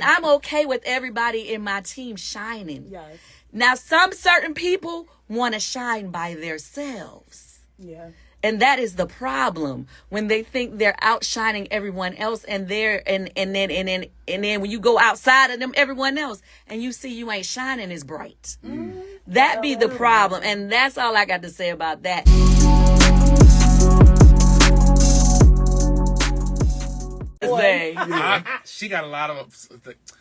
I'm okay with everybody in my team shining. Yes. Now, some certain people want to shine by themselves. Yeah. And that is the problem when they think they're outshining everyone else, and then when you go outside of them, everyone else, and you see you ain't shining as bright. Mm-hmm. That be the problem, and that's all I got to say about that. She got a lot of.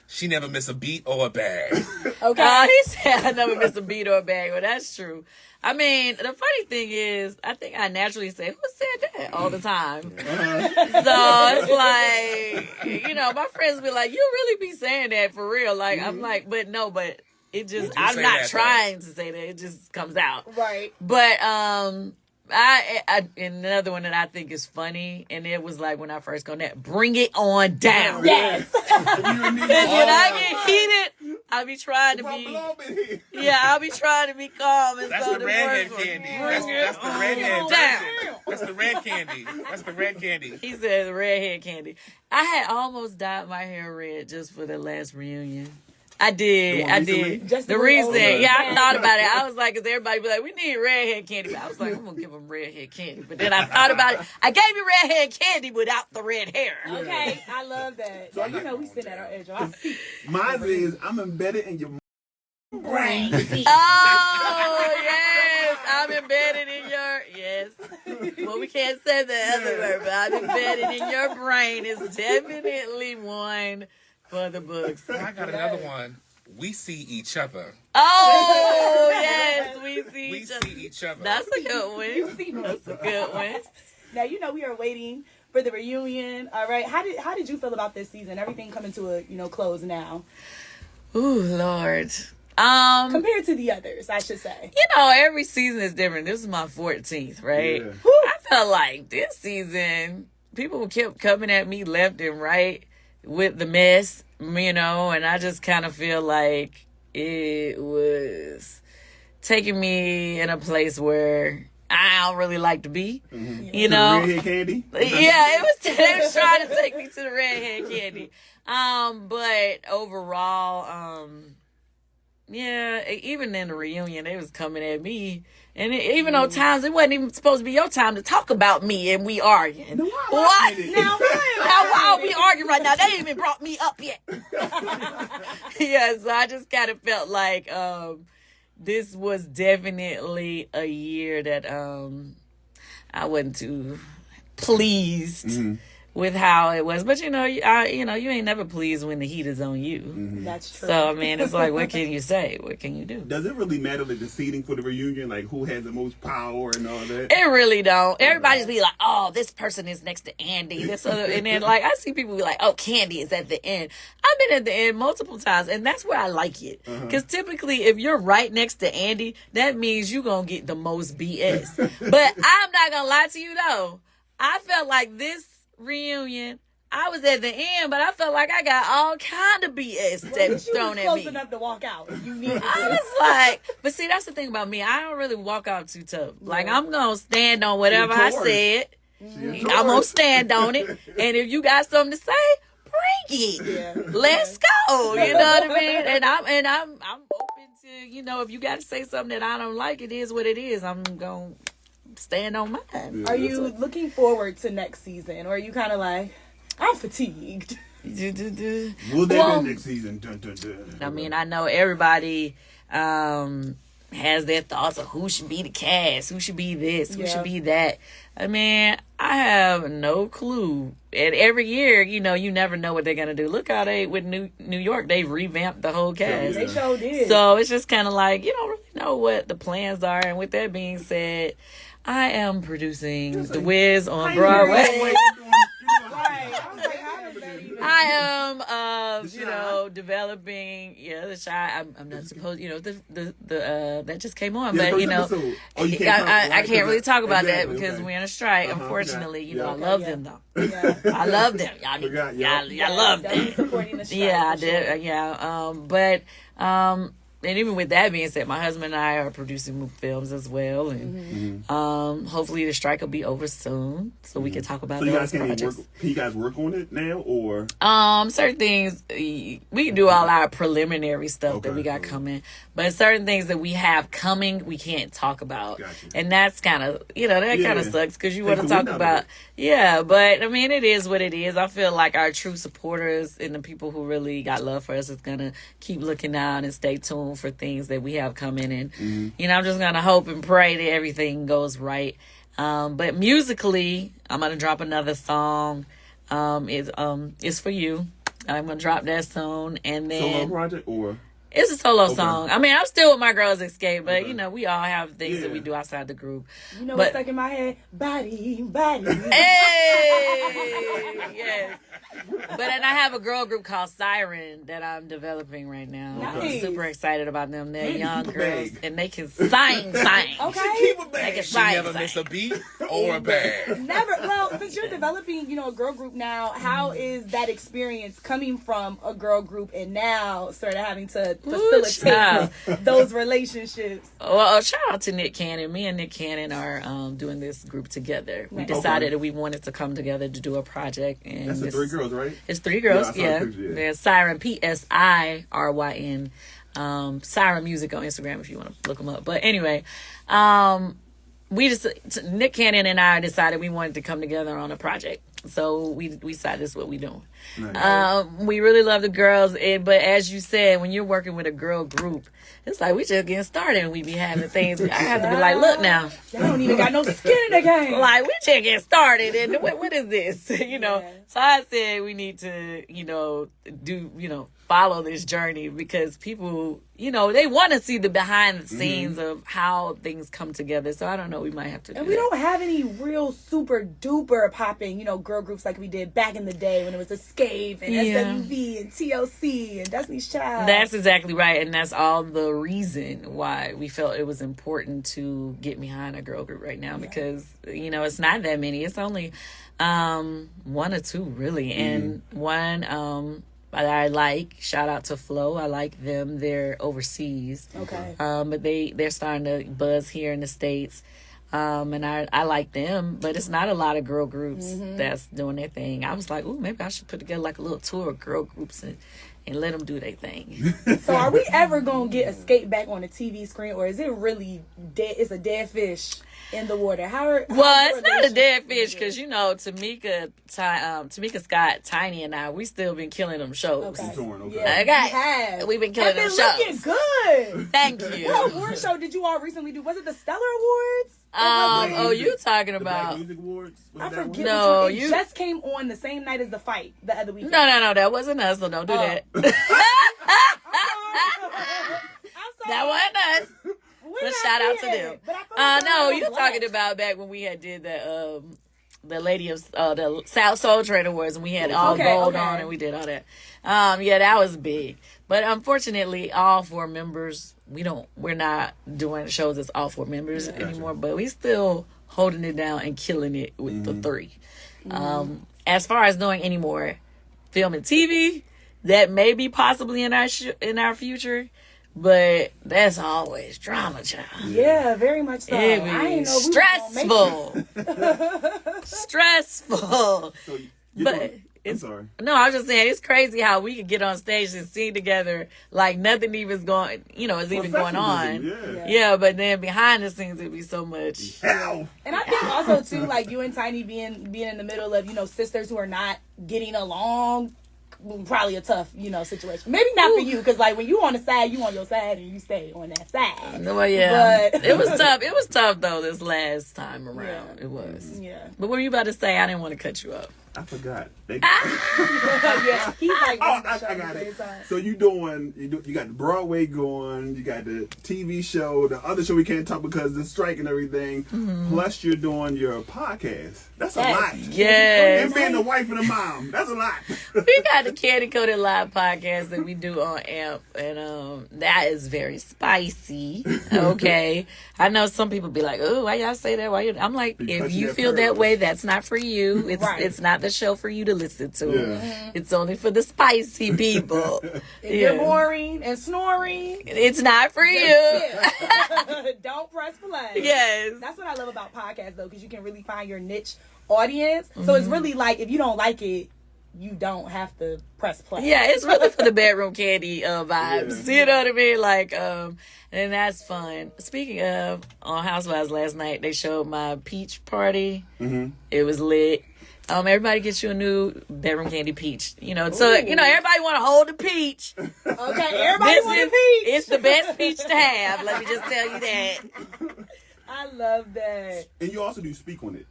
She never miss a beat or a bag. Okay. He said I never miss a beat or a bag. Well, that's true. I mean, the funny thing is, I think I naturally say, who said that all the time? So it's like, my friends be like, you really be saying that for real. Like, I'm like, but it just, I'm not trying to say that. It just comes out. Right. But, I another one that I think is funny, and it was like when I first go that, bring it on down. Yes. Because when I get heated, I'll be trying to be, I'll be trying to be calm. And that's so the redhead candy. That's the redhead. That's the red candy. That's the red candy. He said the redhead candy. I had almost dyed my hair red just for the last reunion. I did. Just the reason, I thought about it. I was like, because everybody be like, we need redhead candy. But I was like, I'm going to give them redhead candy. But then I thought about it. I gave you redhead candy without the red hair. Okay, I love that. So, we sit at our edge. Mine is, I'm embedded in your brain. Oh, yes. I'm embedded in your, yes. Well, we can't say the other word, but I'm embedded in your brain is definitely one for the books. I got another one. We see each other. Oh, yes. We see each other. That's a good one. That's a good one. Now, we are waiting for the reunion. All right. How did you feel about this season? Everything coming to a, close now. Ooh, Lord. Compared to the others, I should say. Every season is different. This is my 14th, right? Yeah. I felt like this season, people kept coming at me left and right with the mess, and I just kind of feel like it was taking me in a place where I don't really like to be, The redhead candy? Yeah, they was trying to take me to the redhead candy. But overall, even in the reunion, they was coming at me. And even though times it wasn't even supposed to be your time to talk about me, and we arguing. What? Now why are we arguing right now? They ain't even brought me up yet. So I just kind of felt like this was definitely a year that I wasn't too pleased with how it was. But you ain't never pleased when the heat is on you. That's true. So it's like, what can you say? What can you do? Does it really matter the seating for the reunion, like who has the most power and all that? It really don't. Everybody's be like, oh, this person is next to Andy, this other, and then like I see people be like, oh, Kandi is at the end. I've been at the end multiple times, and that's where I like it. Because typically, if you're right next to Andy, that means you're gonna get the most BS. But I'm not gonna lie to you though. I felt like this reunion, I was at the end, but I felt like I got all kind of BS thrown at me. Close enough to walk out. You need. I was like, but see, that's the thing about me. I don't really walk out too tough. Like I'm gonna stand on whatever I said. I'm gonna stand on it, and if you got something to say, bring it. Let's go. You know what I mean? And I'm open to if you got to say something that I don't like, it is what it is. I'm gonna stand on mine. Are you looking forward to next season, or are you kind of like, I'm fatigued? Will there be next season? Dun, dun, dun. I mean, I know everybody has their thoughts of who should be the cast, who should be this, who should be that. I mean, I have no clue. And every year, you never know what they're going to do. Look how with New York, they revamped the whole cast. They sure did. So it's just kind of like, you don't really know what the plans are. And with that being said, I am producing The Wiz on Broadway. I am, developing. The Shy. I'm not supposed. The that just came on, but I can't really talk about that because we're in a strike. Unfortunately, I love them though. I love them. Y'all love them. Supporting the strike. Yeah, I did. Yeah. But and even with that being said, my husband and I are producing films as well, and hopefully the strike will be over soon, so we can talk about those projects. Can you guys work on it now, or certain things we can do all our preliminary stuff that we got coming, but certain things that we have coming we can't talk about, and that's kind of kind of sucks because you want to talk about but I mean it is what it is. I feel like our true supporters and the people who really got love for us is gonna keep looking out and stay tuned for things that we have coming, and I'm just gonna hope and pray that everything goes right. But musically, I'm gonna drop another song. It's for you. I'm gonna drop that soon, and then solo project or. It's a solo song. I mean, I'm still with my girls Xscape, but we all have things that we do outside the group. What's stuck in my head? Body. Hey, yes. But then I have a girl group called Siren that I'm developing right now. Nice. I'm super excited about them. They're young girls and they can sing. Okay. Keep a bag. They can She never miss a beat or a bag. Never. Well, since you're developing, a girl group now, how is that experience coming from a girl group and now sort of having to facilitate those relationships? Well, shout out to Nick Cannon. Me and Nick Cannon are doing this group together. We decided that we wanted to come together to do a project. And that's the 3 girls, right? It's 3 girls, yeah. There's Siren, P-S-I-R-Y-N. Siren Music on Instagram if you want to look them up. But anyway, Nick Cannon and I decided we wanted to come together on a project. So we decided this is what we doing. Nice. We really love the girls, but as you said, when you're working with a girl group, it's like we just getting started and we be having things. I have to be like, look now, y'all don't even got no skin in the game. Like we just getting started, and what is this? So I said we need to, follow this journey because people, they want to see the behind the scenes of how things come together. So I don't know, we might have to do we don't have any real super duper popping, girl groups like we did back in the day when it was Xscape and SWV and TLC and Destiny's Child. That's exactly right. And that's all the reason why we felt it was important to get behind a girl group right now because, it's not that many. It's only 1 or 2 really. And one, I like, shout out to Flo. I like them. They're overseas. Okay. But they're starting to buzz here in the States. And I like them, but it's not a lot of girl groups that's doing their thing. I was like, ooh, maybe I should put together like a little tour of girl groups and let them do their thing. So are we ever going to get Xscape back on the TV screen, or is it really dead? It's a dead fish in the water. It's not a dead fish because Tamika Scott, Tiny, and I, we still been killing them shows. Okay. We've been killing them shows. Looking good. Thank you. What award show did you all recently do? Was it the Stellar Awards? You talking about Black Music Awards? I forget. No, it just came on the same night as the fight the other weekend. No, that wasn't us. So don't do that. I'm sorry. That wasn't us. But shout out to them. No, you're talking about back when we had did the Lady of the South Soul Train Awards and we had all gold on and we did all that. That was big. But unfortunately, all 4 members, we're not doing shows as all 4 members anymore, but we still holding it down and killing it with the 3. As far as doing any more film and TV, that may be possibly in our future. But that's always drama, child. Yeah, very much so. It be stressful. Stressful. I'm sorry. No, I was just saying it's crazy how we could get on stage and sing together like nothing even going, is even going on. Yeah, but then behind the scenes it'd be so much. And I think also too, like you and Tiny being in the middle of sisters who are not getting along. Probably a tough, situation. Maybe not for you, because like when you on the side, you on your side and you stay on that side. Well, yeah, but it was tough. It was tough though this last time around. It was. Yeah. But what were you about to say? I didn't want to cut you up. I forgot. Yeah, he's like, I got it. So you got the Broadway going, you got the TV show, the other show we can't talk because of the strike and everything. Plus you're doing your podcast. That's a lot. Yes. And being the wife and the mom. That's a lot. We got the Candy Coated Live podcast that we do on AMP, and that is very spicy. Okay. I know some people be like, oh, why y'all say that? I'm like, if you feel that way, that's not for you. It's not the a show for you to listen to. Yeah. It's only for the spicy people. If you're boring and snoring, it's not for you. Don't press play. Yes. That's what I love about podcasts, though, because you can really find your niche audience. So it's really like, if you don't like it, you don't have to press play. Yeah, it's really for the bedroom candy vibes. You know what I mean? Like, and that's fun. Speaking of, on Housewives last night, they showed my peach party. It was lit. Everybody gets you a new bedroom candy peach. You know, so everybody want to hold the peach. Okay, everybody want a peach. It's the best peach to have. Let me just tell you that. I love that. And you also do speak on it.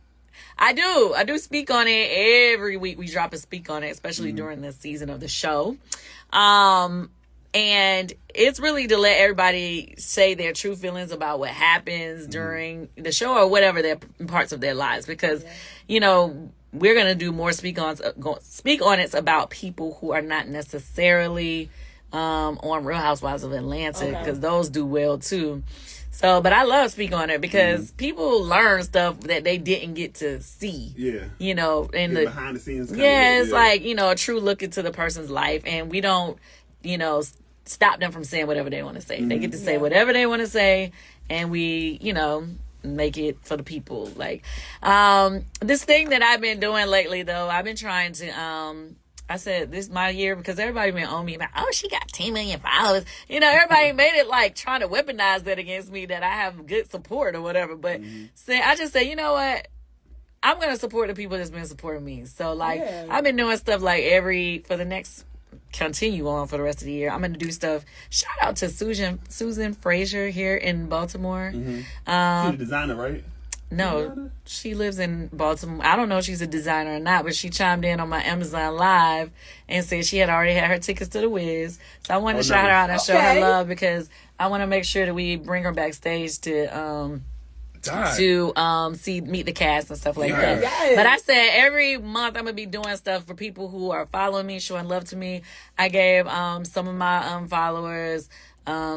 I do speak on it every week. We drop a speak on it, especially during the season of the show. And it's really to let everybody say their true feelings about what happens during the show or whatever their parts of their lives. Because, we're going to do more speak on it's about people who are not necessarily on Real Housewives of Atlanta, because those do well too. So, but I love speak on it because people learn stuff that they didn't get to see. Yeah. And the behind the scenes. It's like, a true look into the person's life, and we don't, stop them from saying whatever they want to say. They get to say whatever they want to say, and we, make it for the people. Like, this thing that I've been doing lately, though, I've been trying to, I said, this is my year, because everybody been on me about, oh, she got 10 million followers. Everybody made it like trying to weaponize that against me, that I have good support or whatever. But I just say, you know what? I'm going to support the people that's been supporting me. So, like, I've been doing stuff like for the next, continue on for the rest of the year. I'm going to do stuff. Shout out to Susan Frazier here in Baltimore. She's a designer, right? No, she lives in Baltimore. I don't know if she's a designer or not, but she chimed in on my Amazon Live and said she had already had her tickets to the Wiz. So I wanted to shout her out and show her love, because I want to make sure that we bring her backstage to meet the cast and stuff like that. Yes. But I said every month I'm gonna be doing stuff for people who are following me, showing love to me. I gave some of my followers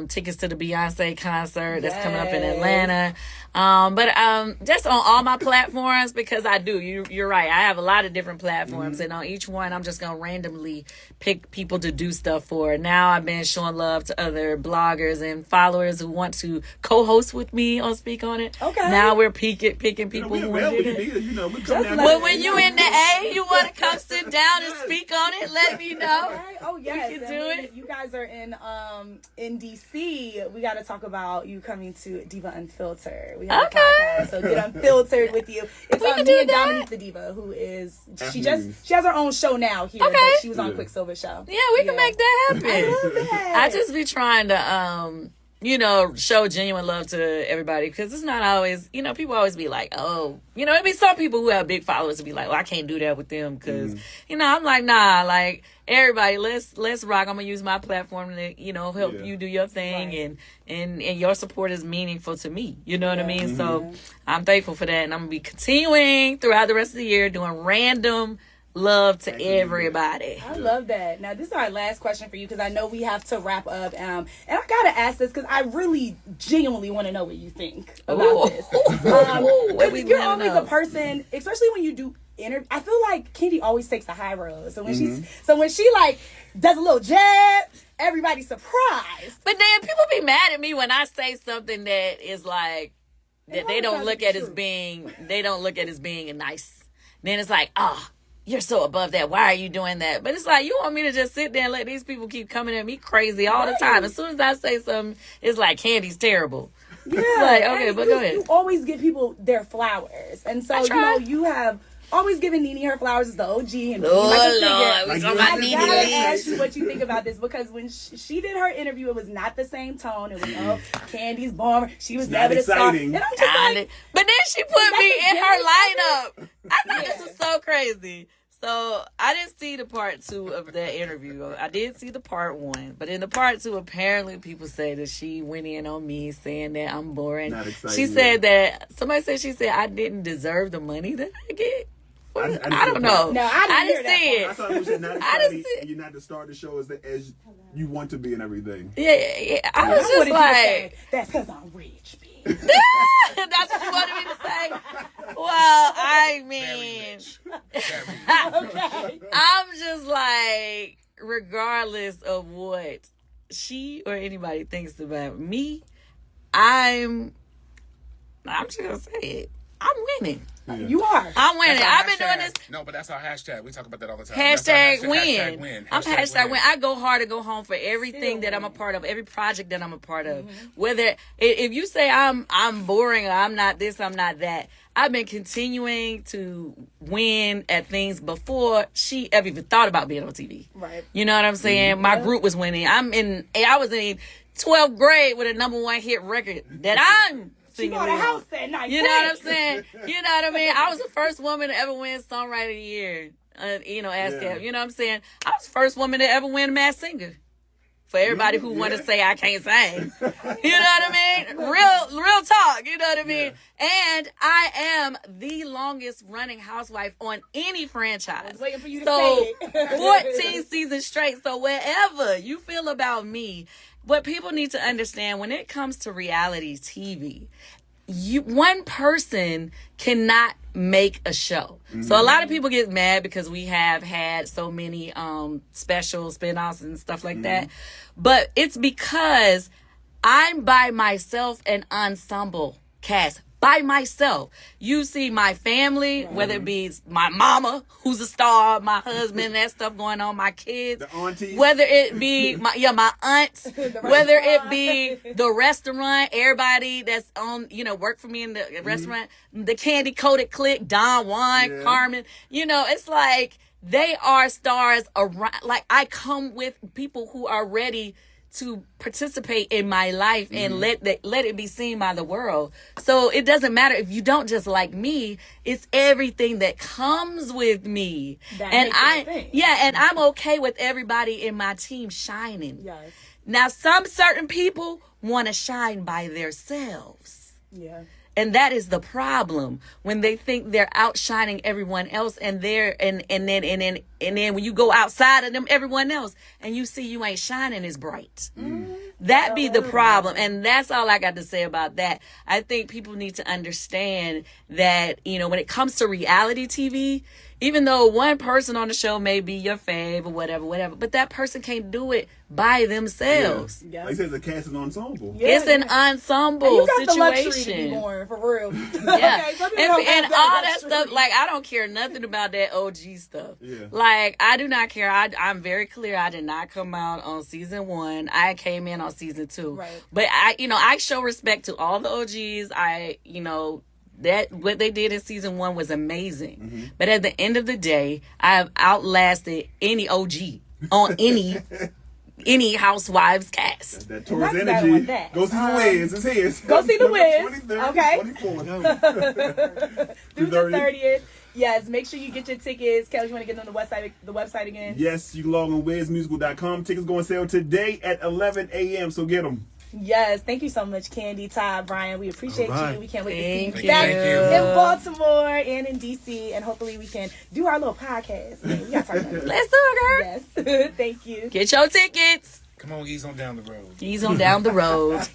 tickets to the Beyonce concert that's coming up in Atlanta. But just on all my platforms, because I do. You're right. I have a lot of different platforms, and on each one, I'm just gonna randomly pick people to do stuff for. Now I've been showing love to other bloggers and followers who want to co-host with me on Speak On It. Okay. Now we're picking people who want to do that. Well, when you in the A, you want to come sit down and speak on it, let me know. Okay. Oh yes, we can do it. You guys are in DC. We got to talk about you coming to Diva Unfiltered. We have a podcast, so get unfiltered with you. It's on me and Dominique the Diva, who is she has her own show now here. Okay. But she was on Quicksilver's show. Yeah, we can make that happen. I love that. I just be trying to show genuine love to everybody, because it's not always, people always be like, oh, it'd be some people who have big followers to be like, well, I can't do that with them, because, I'm like, nah, like, everybody, let's rock. I'm gonna use my platform to, help you do your thing, and your support is meaningful to me. You know what I mean? So I'm thankful for that, and I'm gonna be continuing throughout the rest of the year doing random love to everybody. I love that. Now, this is our last question for you, because I know we have to wrap up. And I gotta ask this because I really genuinely want to know what you think about this. You're always a person, especially when you do interview. I feel like Kandi always takes the high road. So when she like does a little jab, everybody's surprised. But then people be mad at me when I say something that is like that they don't look at as being a nice. Then it's like, you're so above that. Why are you doing that? But it's like, you want me to just sit there and let these people keep coming at me crazy all the time. As soon as I say something, it's like, Kandi's terrible. Yeah. It's like, okay, but go ahead. You always give people their flowers. And so, you have always given Nene her flowers as the OG. And Lord, we talking about Nene. I gotta ask you what you think about this, because when she did her interview, it was not the same tone. It was, Kandi's bomber. She was never the star. And I'm just like, but then she put me in her lineup. I thought this was so crazy. So I didn't see the part 2 of that interview. I did see the part 1, but in the part 2, apparently people say that she went in on me saying that I'm boring. She said that somebody said I didn't deserve the money that I get I don't know. No, I didn't see hear it. I thought it was not exciting, and you're not to start the show as you want to be and everything. Yeah. I was just like, that's because I'm rich, bitch. That's what you wanted me to say. Well, I mean, Okay. I'm just like, regardless of what she or anybody thinks about me, I'm just gonna say it. I'm winning. Yeah. You are. I'm winning. I've been doing this. No, but that's our hashtag. We talk about that all the time. Hashtag win. Hashtag win. I'm hashtag win. I go hard and go home for everything that I'm a part of, every project that I'm a part of. Whether if you say I'm boring or I'm not this, I'm not that. I've been continuing to win at things before she ever even thought about being on TV. Right. You know what I'm saying? My group was winning. I was in 12th grade with a #1 hit record that I'm singing. She bought a house that night. You know what I'm saying? You know what I mean? I was the first woman to ever win Songwriter of the Year. Xscape. You know what I'm saying? I was the first woman to ever win Masked Singer. For everybody who want to say I can't sing. You know what I mean? Real talk. You know what I mean? And I am the longest running housewife on any franchise. I was waiting for you to say it. 14 seasons straight. So wherever you feel about me, what people need to understand when it comes to reality TV, one person cannot make a show. So a lot of people get mad because we have had so many special spinoffs and stuff like that. But it's because I'm by myself an ensemble cast. By myself. You see my family, whether it be my mama, who's a star, my husband, that stuff going on, my kids. The aunties. Whether it be my aunts, whether it be the restaurant, everybody that's on, work for me in the restaurant, the candy coated clique, Don Juan, Carmen, it's like they are stars around. Like I come with people who are ready to participate in my life and let it be seen by the world. So it doesn't matter if you don't just like me, it's everything that comes with me. And I'm okay with everybody in my team shining. Yes. Now some certain people want to shine by themselves. Yeah. And that is the problem when they think they're outshining everyone else, and then when you go outside of them, everyone else, and you see you ain't shining as bright. That be the problem, and that's all I got to say about that. I think people need to understand that when it comes to reality TV, even though one person on the show may be your fave or whatever, but that person can't do it by themselves. Yeah. Like you said, it's a casting ensemble. Yeah. It's an ensemble and you got situation. The luxury to be born, for real. Yeah. Okay, and all that stuff, like I don't care nothing about that OG stuff. Yeah. Like I do not care. I'm very clear. I did not come out on season 1. I came in on season 2. Right. But I show respect to all the OGs. That what they did in season 1 was amazing. But at the end of the day, I've outlasted any OG on any Housewives cast. That Taurus energy. Go see the Wiz. It's his. Go see the Wiz. 23rd, okay. 24th. Through the 30th. Yes, make sure you get your tickets. Kelly, you want to get on the website again? Yes, you can log on WizMusical.com. Tickets go on sale today at 11 a.m. So get them. Yes, thank you so much, Kandi, Todd, Brian. We appreciate you. We can't wait to see you Thank back you. in Baltimore and in DC, and hopefully we can do our little podcast. Man, we gotta talk about it. Let's do it, girl. Yes, thank you. Get your tickets. Come on, ease on down the road. Ease on down the road.